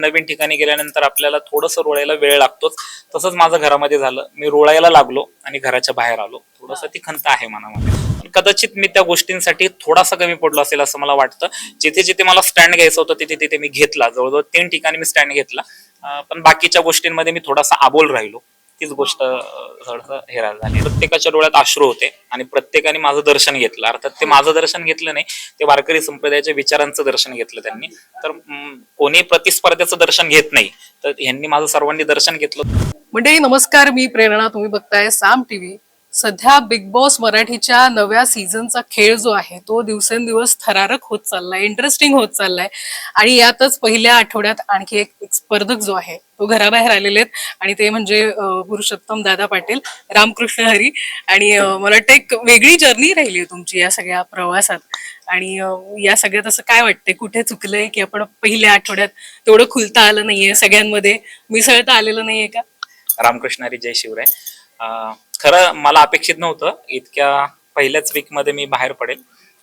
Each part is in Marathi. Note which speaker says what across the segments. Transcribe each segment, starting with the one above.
Speaker 1: नवीन ठिकाणी गेल्यानंतर आपल्याला थोडंसं रोळायला वेळ लागतोच. तसंच माझं घरामध्ये झालं. मी रोळायला लागलो आणि घराच्या बाहेर आलो. थोडंसं ती खंत आहे मनामध्ये. पण कदाचित मी त्या गोष्टींसाठी थोडासा कमी पडलो असेल असं मला वाटतं. जिथे जिथे मला स्टँड घ्यायचं होतं तिथे तिथे मी घेतला. जवळजवळ 3 ठिकाणी मी स्टँड घेतला. पण बाकीच्या गोष्टींमध्ये मी थोडासा अबोल राहिलो. तीच गोष्ट थोडंसं हे झाली. प्रत्येकाच्या डोळ्यात अश्रू होते आणि प्रत्येकाने माझं दर्शन घेतलं. अर्थात ते माझं दर्शन घेतलं नाही, ते वारकरी संप्रदायाच्या विचारांचं दर्शन घेतलं त्यांनी. तर कोणी प्रतिस्पर्ध्याचं दर्शन घेत नाही, तर ह्यांनी माझं सर्वांनी दर्शन घेतलं.
Speaker 2: मंडळी नमस्कार, मी प्रेरणा. तुम्ही बघताय साम टीव्ही. सध्या बिग बॉस मराठीच्या नव्या सीझनचा खेळ जो आहे तो दिवसेंदिवस थरारक होत चाललाय, इंटरेस्टिंग होत चाललाय. आणि यातच पहिल्या आठवड्यात आणखी एक स्पर्धक जो आहे तो घराबाहेर आलेले आहेत आणि ते म्हणजे पुरुषोत्तम दादा पाटील, रामकृष्ण हरी. आणि मला वाटतं एक वेगळी जर्नी राहिली आहे तुमची या सगळ्या प्रवासात. आणि या सगळ्यात असं काय वाटतंय, कुठे चुकलंय की आपण पहिल्या आठवड्यात तेवढं खुलता आलं नाहीये, सगळ्यांमध्ये मिसळता आलेलं नाहीये का?
Speaker 1: रामकृष्ण हरी, जय शिवराय. खरं मला अपेक्षित नव्हतं इतक्या पहिल्याच वीक मध्ये मी बाहेर पडेल.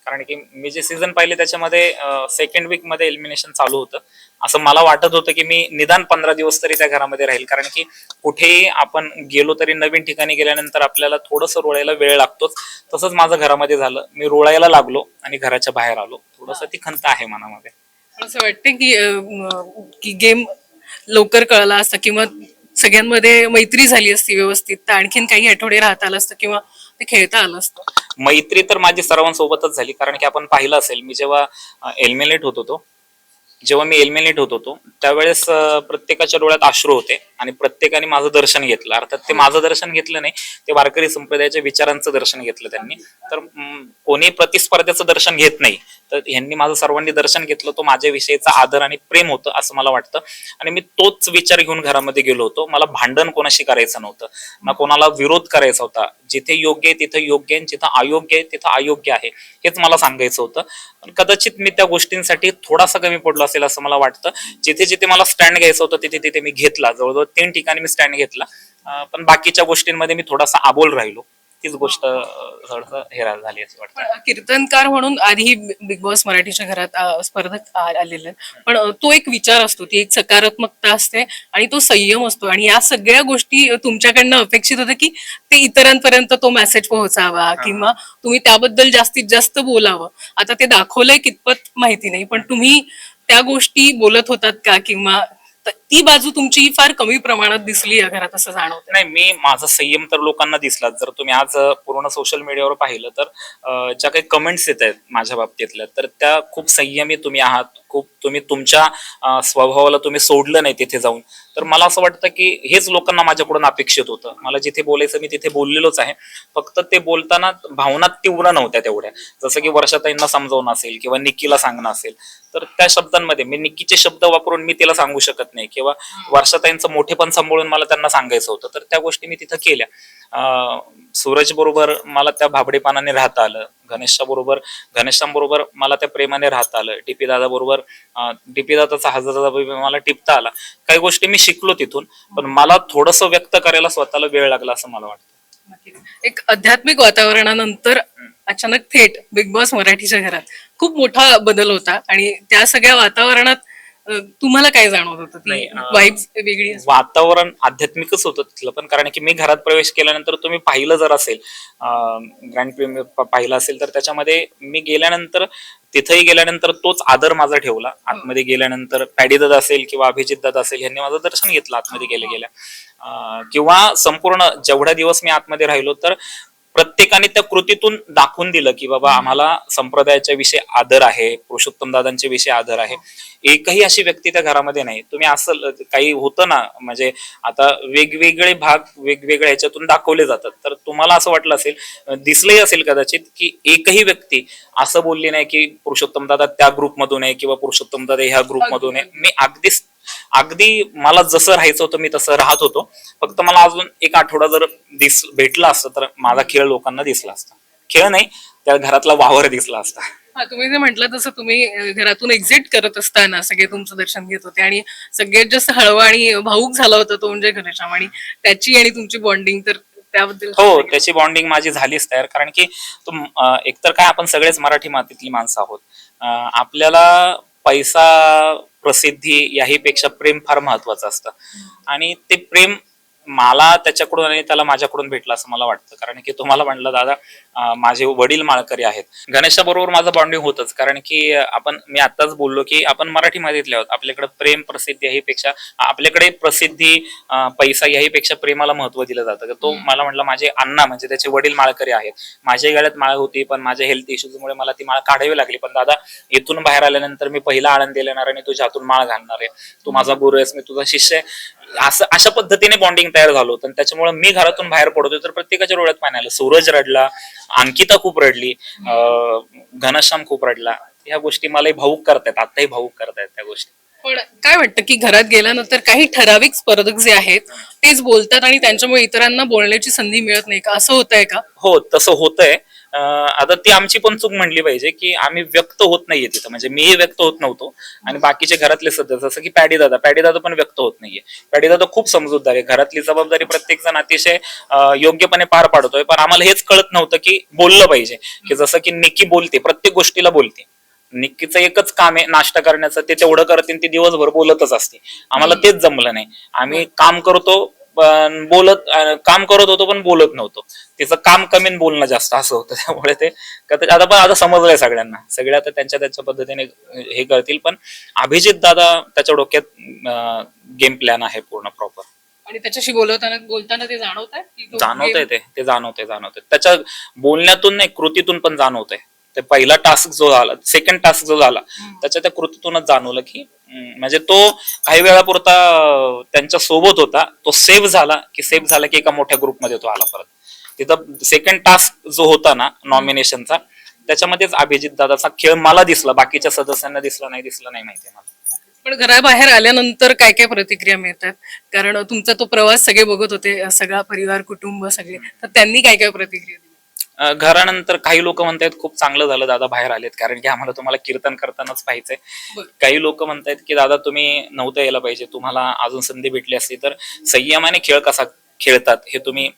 Speaker 1: कारण की मी जे सीझन पाहिले त्याच्यामध्ये सेकंड वीक मध्ये एलिमिनेशन चालू होतं. असं मला वाटत होतं की मी निदान 15 दिवस तरी त्या घरामध्ये राहील. कारण की कुठेही आपण गेलो तरी नवीन ठिकाणी गेल्यानंतर आपल्याला थोडंसं रोळायला वेळ लागतोच. तसंच माझं घरामध्ये झालं. मी रोळायला लागलो आणि घराच्या बाहेर आलो. थोडंसं ती खंत आहे मनामध्ये.
Speaker 2: असं वाटतं की गेम लवकर कळला असता किंवा सगळ्यांमध्ये मैत्री झाली असती व्यवस्थित, तर आणखीन काही आठवडे राहता आलं असतं किंवा ते खेळता आलं असतं.
Speaker 1: मैत्री तर माझी सर्वांसोबतच झाली. कारण की आपण पाहिलं असेल, मी जेव्हा एलिमिनेट होत होतो त्यावेळेस प्रत्येकाच्या डोळ्यात अश्रू होते आणि प्रत्येकाने माझं दर्शन घेतलं. अर्थात ते माझं दर्शन घेतलं नाही, ते वारकरी संप्रदायाच्या विचारांचं दर्शन घेतलं त्यांनी. तर कोणी प्रतिस्पर्ध्याचं दर्शन घेत नाही, तर ह्यांनी माझं सर्वांनी दर्शन घेतलं. तो माझ्याविषयीचा आदर आणि प्रेम होतं असं मला वाटतं. आणि मी तोच विचार घेऊन घरामध्ये गेलो होतो. मला भांडण कोणाशी करायचं नव्हतं, ना कोणाला विरोध करायचा होता. जिथे योग्य आहे तिथे योग्य आहे, जिथं अयोग्य आहे तिथं अयोग्य आहे, हेच मला सांगायचं होतं. पण कदाचित मी त्या गोष्टींसाठी थोडासा कमी पडलो असेल असं मला वाटतं. जिथे जिथे मला स्टँड घ्यायचं होतं तिथे तिथे मी घेतला. जवळजवळ 3 ठिकाणी मी स्टँड घेतला. पण बाकीच्या गोष्टींमध्ये मी थोडासा अबोल राहिलो. तीच गोष्ट थोडंसं हे झाली असं वाटतं.
Speaker 2: पण कीर्तनकार म्हणून आधी बिग बॉस मराठीच्या घरात स्पर्धक आलेले आहेत. पण तो एक विचार असतो, ती एक सकारात्मकता असते आणि तो संयम असतो. आणि या सगळ्या गोष्टी तुमच्याकडनं अपेक्षित होतं की ते इतरांपर्यंत तो मेसेज पोहोचावा किंवा तुम्ही त्याबद्दल जास्तीत जास्त बोलावं. आता ते दाखवलंय कितपत माहिती नाही, पण तुम्ही त्या गोष्टी बोलत होतात का? किंवा ती बाजू तुमची फार कमी प्रमाणात दिसली या घरात असं जाणवतं?
Speaker 1: नाही, मी माझा संयम तर लोकांना दिसला. जर तुम्ही आज पूर्ण सोशल मीडियावर पाहिलं तर ज्या काही कमेंट्स येत आहेत माझ्या बाबतीतल्या, तर त्या खूप संयमी तुम्ही आहात. खूप तुम्ही तुमच्या स्वभावाला तुम्ही सोडलं नाही तिथे जाऊन. तर मला असं वाटतं की हेच लोकांना माझ्याकडून अपेक्षित होतं. मला जिथे बोलायचं मी तिथे बोललेलोच आहे. फक्त ते बोलताना भावना तीव्र नव्हत्या तेवढ्या. जसं की वर्षाताईंना समजावणं असेल किंवा निक्कीला सांगणं असेल, तर त्या शब्दांमध्ये मी निक्कीचे शब्द वापरून मी तिला सांगू शकत नाही, किंवा वर्षाताईंचं मोठेपण सांभाळून मला त्यांना सांगायचं होतं. तर त्या गोष्टी मी तिथं केल्या. सूरज बरोबर मला त्या भाबडेपणाने राहता आलं. घनश्यामबरोबर मला त्या प्रेमाने राहता आलं. डीपी दादा बरोबर डीपी दादाचा हजाराचा मला टिपता आला. काही गोष्टी मी शिकलो तिथून. पण मला थोडंसं व्यक्त करायला स्वतःला वेळ लागला असं मला वाटतं.
Speaker 2: एक आध्यात्मिक वातावरणानंतर अचानक थेट बिग बॉस मराठीच्या घरात खूप मोठा बदल होता. आणि त्या सगळ्या वातावरणात तुम्हाला काय जाणवत होतं? ती
Speaker 1: नाही,
Speaker 2: वाईब्स वेगळी असते.
Speaker 1: वातावरण आध्यात्मिकच होतं तिथलं पण. कारण की मी घरात प्रवेश केल्यानंतर तुम्ही पाहिलं जर असेल, ग्रँड प्रीमियर पाहिलं असेल, तर त्याच्यामध्ये मी गेल्यानंतर तिथेही गेल्यानंतर तोच आदर माझा ठेवला. आतमध्ये गेल्यानंतर पॅडी दादा असेल किंवा अभिजित दादा असेल, यांनी माझं दर्शन घेतलं आतमध्ये गेल्या गेल्या. किंवा संपूर्ण जेवढ्या दिवस मी आतमध्ये राहिलो, तर प्रत्येकाने त्या कृतीतून दाखवून दिलं की बाबा आम्हाला संप्रदायाच्या विषयी आदर आहे, पुरुषोत्तम दादांच्या विषयी आदर आहे. एकही अशी व्यक्ती त्या घरामध्ये नाही. तुम्ही असं काही होतं ना, म्हणजे आता वेगवेगळे भाग वेगवेगळ्या ह्याच्यातून दाखवले जातात. तर तुम्हाला असं वाटलं असेल, दिसलंही असेल कदाचित, की एकही व्यक्ती असं बोलली नाही की पुरुषोत्तम दादा त्या ग्रुपमधून आहे किंवा पुरुषोत्तम दादा ह्या ग्रुपमधून आहे. मी अगदी मला जसं राहायचं होतं मी तसं राहत होतो. फक्त मला अजून एक आठवडा जर भेटला असतं तर माझा खेळ लोकांना दिसला असता. खेळ नाही, त्या घरातला वावर दिसला असता.
Speaker 2: हा, तुम्ही जे म्हटलं तसं तुम्ही घरातून एक्झिट करत असताना सगळे तुमचं दर्शन घेत होते आणि सगळ्यात जास्त हळवा आणि भाऊक झाला होता तो म्हणजे घनश्याम. आणि त्याची आणि तुमची बॉन्डिंग, तर त्याबद्दल
Speaker 1: हो, त्याची बॉन्डिंग माझी झालीच तयार. कारण की एकतर काय, आपण सगळेच मराठी मातीतली माणसं आहोत. आपल्याला पैसा प्रसिद्धी याही पेक्षा प्रेम फार महत्वाचं असतं आणि ते प्रेम मला त्याच्याकडून आणि त्याला माझ्याकडून भेटलं असं मला वाटतं. कारण की तुम्हाला म्हणलं दादा माझे वडील माळकरी आहेत. गणेशाबरोबर माझं बॉन्डिंग होतच कारण की मी आताच बोललो की आपण मराठीमध्येतले आहोत. आपल्याकडे प्रेम प्रसिद्धी याहीपेक्षा आपल्याकडे प्रसिद्धी पैसा याहीपेक्षा प्रेमाला महत्व दिलं जातं. तो मला म्हटलं माझे अण्णा म्हणजे त्याचे वडील माळकरी आहेत. माझ्या गळ्यात माळ होती पण माझ्या हेल्थ इश्यूजमुळे मला ती माळ काढावी लागली. पण दादा इथून बाहेर आल्यानंतर मी पहिला आनंद देणार आणि तुझ्या हातून माळ घालणार आहे. तू माझा गुरु आहेस, मी तुझा शिष्य आहे. असं अशा पद्धतीने बॉन्डिंग तयार झालं होतं. त्याच्यामुळे मी घरातून बाहेर पडतोय तर प्रत्येकाच्या डोळ्यात पाणी आलं. सूरज रडला, अंकिता खूप रडली, घनश्याम खूप रडला. ह्या गोष्टी मलाही भावूक करतायत, आताही भावूक करतायत त्या गोष्टी.
Speaker 2: पण काय वाटतं की घरात गेल्यानंतर काही ठराविक स्पर्धक जे आहेत तेच बोलतात आणि त्यांच्यामुळे इतरांना बोलण्याची संधी मिळत नाही का, असं होतंय का?
Speaker 1: हो तसं होतंय. आता ती आमची पण चूक म्हणली पाहिजे की आम्ही व्यक्त होत नाहीये तिथं. म्हणजे मीही व्यक्त होत नव्हतो आणि बाकीचे घरातले सदस्य जसं की पॅडी दादा पण व्यक्त होत नाहीये. पॅडी दादा खूप समजूतदार आहे. घरातली जबाबदारी प्रत्येक जण अतिशय योग्यपणे पार पाडतोय. पण आम्हाला हेच कळत नव्हतं की बोललं पाहिजे. की जसं की निक्की बोलते, प्रत्येक गोष्टीला बोलते. निक्कीचं एकच काम आहे नाश्ता करण्याचं, ते तेवढं करते ती दिवसभर बोलतच असते. आम्हाला तेच जमलं नाही. आम्ही काम करतो पण काम करत होतो पण बोलत नव्हतो. तिचं काम कमी आणि बोलणं जास्त असं होतं. त्यामुळे ते आता समजलंय सगळ्यांना. सगळे आता त्यांच्या त्यांच्या पद्धतीने हे करतील. पण अभिजित दादा त्याच्या डोक्यात गेम प्लॅन आहे पूर्ण प्रॉपर.
Speaker 2: आणि त्याच्याशी बोलताना ते जाणवत आहे
Speaker 1: जाणवतंय ते जाणवतंय त्याच्या बोलण्यातून नाही कृतीतून पण जाणवतंय. ते पहिला टास्क जो झाला, सेकंड टास्क जो झाला त्याच्या त्या कृतीतूनच जाणवलं की म्हणजे तो काही वेळापुरता त्यांच्या सोबत होता, तो सेव्ह झाला की एका मोठ्या ग्रुपमध्ये तो आला परत. तिथं सेकंड टास्क जो होता ना नॉमिनेशनचा, त्याच्यामध्येच अभिजित दादाचा खेळ मला दिसला, बाकीच्या सदस्यांना दिसला नाही माहिती मला.
Speaker 2: पण घराबाहेर आल्यानंतर काय काय प्रतिक्रिया मिळतात? कारण तुमचा तो प्रवास सगळे बघत होते, सगळा परिवार कुटुंब सगळे, तर त्यांनी काय काय प्रतिक्रिया दिली?
Speaker 1: घरानंतर काही लोक म्हणतायत खूप चांगलं झालं दादा बाहेर आलेत, कारण की आम्हाला तुम्हाला कीर्तन करतानाच पाहिजे. काही लोक म्हणतायत की दादा तुम्ही नव्हतं यायला पाहिजे, तुम्हाला अजून संधी भेटली असती तर संयमाने खेळ कसा खेळतात हे तुम्ही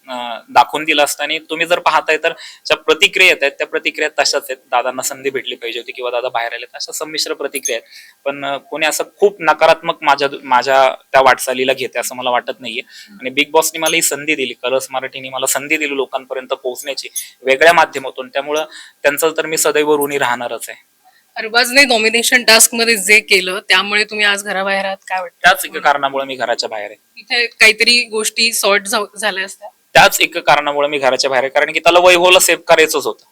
Speaker 1: दाखवून दिलं असतं. आणि तुम्ही जर पाहताय तर ज्या प्रतिक्रिया आहेत त्या प्रतिक्रिया तशाच आहेत. दादांना संधी भेटली पाहिजे होती किंवा दादा बाहेर आलेत, अशा संमिश्र प्रतिक्रिया आहेत. पण कोणी असं खूप नकारात्मक माझ्या त्या वाटचालीला घेते असं मला वाटत नाहीये. आणि बिग बॉसनी मला ही संधी दिली, कलर्स मराठीने मला संधी दिली लोकांपर्यंत पोहोचण्याची वेगळ्या माध्यमातून. त्यामुळं त्यांचं तर मी सदैव ऋणी राहणारच आहे.
Speaker 2: अरबाजने नॉमिनेशन टास्क मध्ये जे केलं त्यामुळे तुम्ही आज घराबाहेर आहात, काय वाटतं?
Speaker 1: त्याच एका कारणामुळे मी घराच्या बाहेर आहे.
Speaker 2: इथे काहीतरी गोष्टी सॉर्ट झाल्या असत्या.
Speaker 1: त्याच एका कारणामुळे मी घराच्या बाहेर आहे, कारण की त्याला वैभवला सेव्ह करायचंच होतं.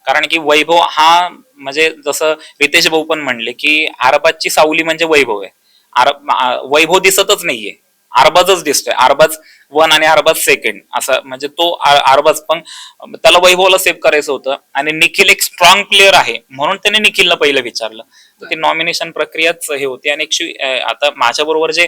Speaker 1: कारण की वैभव हा म्हणजे जसं रितेश भाऊ पण म्हणले की अरबाजची सावली म्हणजे वैभव आहे. वैभव दिसतच नाहीये, अरबाजच दिसतोय. अरबाज 1 आणि अरबाज 2 असं म्हणजे तो अरबाज. पण त्याला वैभवला सेव्ह करायचं होतं आणि निखिल एक स्ट्रॉंग प्लेअर आहे म्हणून त्याने निखिलला पहिलं विचारलं. तर ती नॉमिनेशन प्रक्रियाच हे होती. आणि आता माझ्या बरोबर जे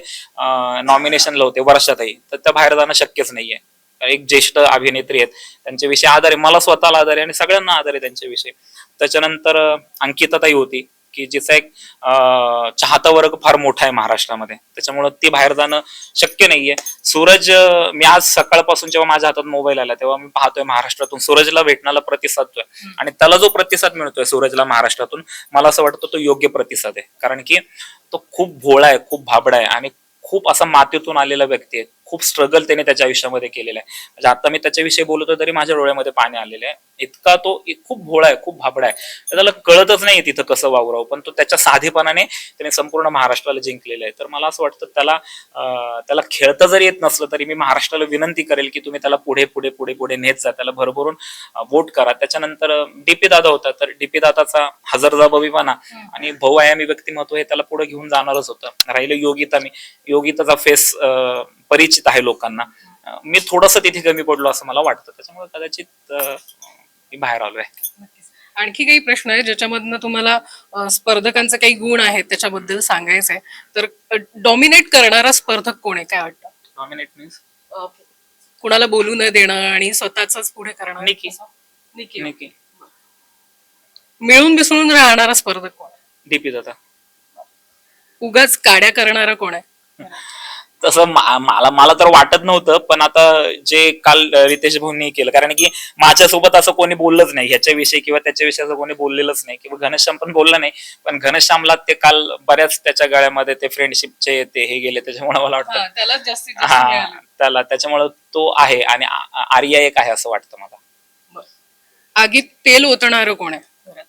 Speaker 1: नॉमिनेशनला होते वर्षाताई, तर त्या बाहेर जाणं शक्यच नाहीये. एक ज्येष्ठ अभिनेत्री आहेत, त्यांच्याविषयी आदर आहे, मला स्वतःला आदर आहे आणि सगळ्यांना आदर आहे त्यांच्याविषयी. त्याच्यानंतर अंकिताताई होती की जिचा एक चाहता वर्ग फार मोठा आहे महाराष्ट्रामध्ये, त्याच्यामुळे ती बाहेर जाणं शक्य नाहीये. सूरज, मी आज सकाळपासून जेव्हा माझ्या हातात मोबाईल आला तेव्हा मी पाहतोय महाराष्ट्रातून सूरजला भेटणारा प्रतिसाद आणि त्याला जो प्रतिसाद मिळतोय सूरजला महाराष्ट्रातून, मला असं वाटतं तो योग्य प्रतिसाद आहे. कारण की तो खूप भोळा आहे, खूप भाबडा आहे आणि खूप असा मातीतून आलेला व्यक्ती आहे. खूप स्ट्रगल त्याने त्याच्या आयुष्यामध्ये केलेलं आहे. म्हणजे आता मी त्याच्याविषयी बोलतोय तरी माझ्या डोळ्यामध्ये पाणी आलेलं आहे. इतका तो खूप भोळा आहे, खूप भाबडा आहे. त्याला कळतच नाही तिथं कसं वावरावं, पण तो त्याच्या साधेपणाने त्याने संपूर्ण महाराष्ट्राला जिंकलेलं आहे. तर मला असं वाटतं त्याला खेळता जरी येत नसलं तरी मी महाराष्ट्राला विनंती करेल की तुम्ही त्याला पुढे पुढे पुढे पुढे नेत जा, त्याला भरभरून वोट करा. त्याच्यानंतर डीपी दादा होता, तर डीपी दादाचा हजरजबाबीपणा आणि बहुआयामी व्यक्तिमत्व हे त्याला पुढे घेऊन जाणारच होतं. राहिलं योगिताचा फेस परिचित आहे लोकांना. मी थोडस तिथे कमी पडलो असं मला वाटतं, त्याच्यामुळे कदाचित मी बाहेर आलोय.
Speaker 2: आणखी काही प्रश्न आहे ज्याच्यामधनं तुम्हाला स्पर्धकांचे काही गुण आहेत त्याच्याबद्दल सांगायचंय? तर डॉमिनेट करणारा स्पर्धक कोण आहे, काय वाटतं?
Speaker 1: डॉमिनेट मीन्स
Speaker 2: कुणाला बोलू न देणं आणि स्वतःच पुढे करणं.
Speaker 1: निकी.
Speaker 2: मिळून मिसळून राहणारा स्पर्धक कोण आहे?
Speaker 1: डीपी दादा.
Speaker 2: उगाच काड्या करणारा कोण आहे?
Speaker 1: तसं मला तर वाटत नव्हतं, पण आता जे काल रितेश भाऊंनी केलं, कारण की माझ्यासोबत असं कोणी बोललंच नाही ह्याच्याविषयी किंवा त्याच्याविषयी असं कोणी बोललेलंच नाही, किंवा घनश्याम पण बोलला नाही. पण घनश्यामला ते काल बऱ्याच त्याच्या गळ्यामध्ये ते फ्रेंडशिपचे ते हे गेले, त्याच्यामुळे मला वाटतं
Speaker 2: त्याला जास्तीत जास्त
Speaker 1: हा
Speaker 2: मिळालं.
Speaker 1: त्याच्यामुळे तो आहे, आणि आर्या एक आहे असं वाटतं मला.
Speaker 2: आगीत तेल ओतणार कोण आहे घरात?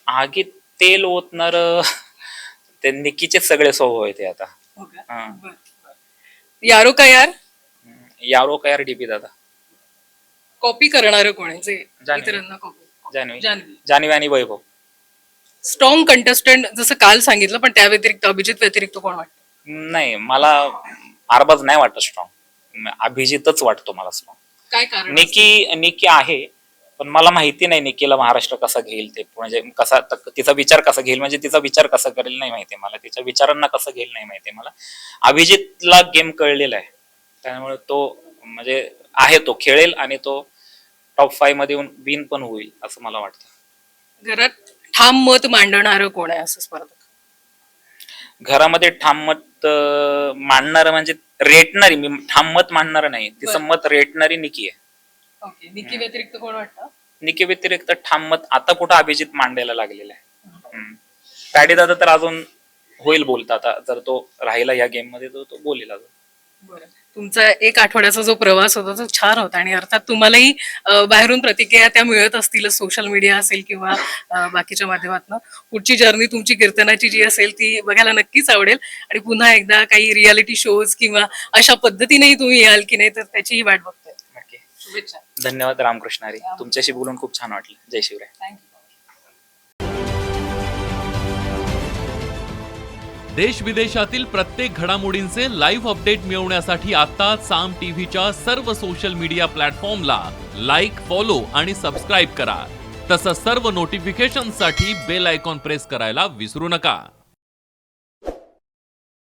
Speaker 1: आगीत तेल ओतणार ते निकीचे सगळे स्वभाव आहेत ते आता.
Speaker 2: हो का?
Speaker 1: हा.
Speaker 2: बरं, बरं. यारो का यार
Speaker 1: यारो का यार डीपी दादा.
Speaker 2: कॉपी करणार कोण आहे जे
Speaker 1: जान्हवी.
Speaker 2: इतरांना कॉपी?
Speaker 1: जान्हवी
Speaker 2: जान्हवी.
Speaker 1: जान्हवी आणि वैभव.
Speaker 2: स्ट्रॉंग कंटेस्टंट जसं काल सांगितलं, पण त्या व्यतिरिक्त अभिजित व्यतिरिक्त कोण वाटतं?
Speaker 1: नाही, मला अरबाज नाही वाटत स्ट्रॉंग, अभिजितच वाटतो मला स्ट्रॉंग.
Speaker 2: काय कारण?
Speaker 1: निकी आहे, पण मला माहिती नाही निकीला महाराष्ट्र कसा घेईल, ते म्हणजे कसा तिचा विचार कसा घेईल, म्हणजे तिचा विचार कसा करेल नाही माहिती मला, तिच्या विचारांना कसं घेईल नाही माहिती मला. अभिजितला गेम कळलेला आहे, त्यामुळे तो म्हणजे आहे, तो खेळेल आणि तो टॉप 5 मध्ये येऊन विन पण होईल असं मला वाटतं.
Speaker 2: घरात ठाम मत मांडणार कोण आहे असं स्पर्धक?
Speaker 1: घरामध्ये ठाम मत मांडणार म्हणजे रेटणारी, मी ठाम मत मांडणार नाही, तिचं मत रेटणारी निकी आहे.
Speaker 2: ओके. निकी व्यतिरिक्त कोण वाटतं?
Speaker 1: निकी व्यतिरिक्त ठाम मत आता कुठं अभिजित मांडायला लागलेला आहे. पॅडी दादा तर अजून होईल बोलता, आता जर तो राहिला या गेम मध्ये तो बोलेल अजून.
Speaker 2: बरं. तुमचा एक आठवड्याचा जो प्रवास होता तो छान होता, आणि अर्थात तुम्हालाही बाहेरून प्रतिक्रिया त्या मिळत असतील, सोशल मीडिया असेल किंवा बाकीच्या माध्यमातून. पुढची जर्नी तुमची कीर्तनाची जी असेल ती बघायला नक्कीच आवडेल, आणि पुन्हा एकदा काही रियालिटी शोज किंवा अशा पद्धतीनेही तुम्ही याल की नाही तर त्याचीही वाट बघतोय.
Speaker 1: नक्की.
Speaker 2: शुभेच्छा.
Speaker 1: धन्यवाद रामकृष्ण हरी, तुमच्याशी बोलून खूप छान वाटलं. जय शिवराय.
Speaker 2: थँक्यू.
Speaker 3: देश विदेशातील प्रत्येक घडामोडींचे लाईव्ह अपडेट मिळवण्यासाठी आता साम टीव्हीच्या सर्व सोशल मीडिया प्लॅटफॉर्मला लाईक, फॉलो आणि सबस्क्राईब करा. तसंच सर्व नोटिफिकेशनसाठी बेल आयकॉन प्रेस करायला विसरू नका.